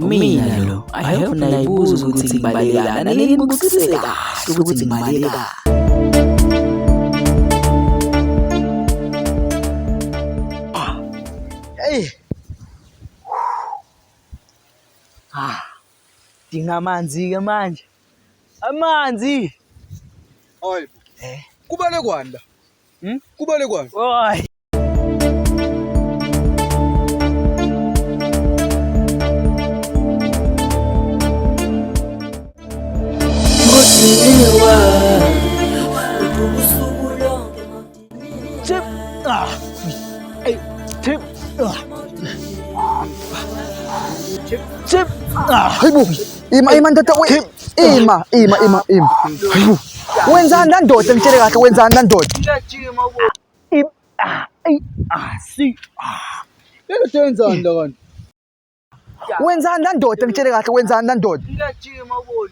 Umina lo, I hope nayibuza ukuthi ngibalekana naleni bukusise kahle ukuthi ngibaleka. Hey. Dingamanzi ke manje. Amanzi. Hayi. Kubale kwanda. Kubale kwanda. Oy. Chip. Hey, chip. Chip. Hayibo, ima ndoda we. Ima. Hayibo. Wenzani la ndoda ngitshele kahle wenzani la ndoda? Ngiyajima bo. Si. Lento yenzani la kanti? Wenzani la ndoda ngitshele kahle wenzani la ndoda? Ngiyajima bo.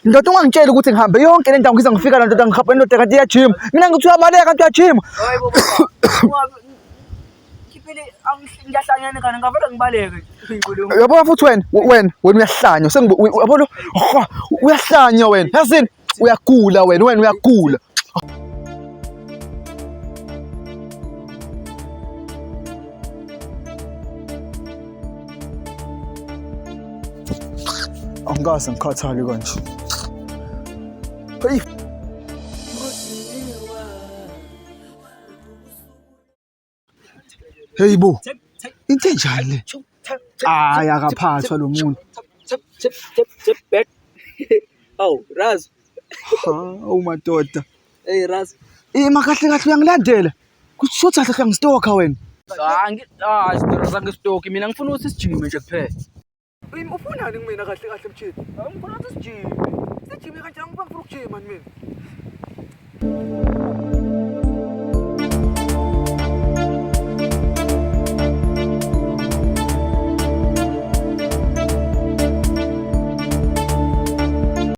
Ndoda ungangitshela ukuthi ngihambe yonke le ndawo ngize ngifika la ndoda ngihamba ndoda kanti iyajima. Mina ngithi uyabaleka kanti uyajima. Hayibo baba. Kiphele ngiyahlanyana kana ngavela ngibaleke. Yabo futhi wena uyahlanya. Yabo lo uyahlanya wena. Yazini uyagula wena uyagula. Angikaze ngikhathale kanje. Hey bo. Into enjani? Hayi akaphathwa lo muntu. Tap back. Oh, Raz. Oh madoda. Hey Raz. Ima kahle uyangilandela. Kusho ukuthi kahle ngistalker wena. Zange stoki mina ngifuna ukuthi sijime nje kuphela. Ufunani kumina kahle mchini? Ngifuna ukuthi sijime. Sijime kanjani ngifuna ukujima mina?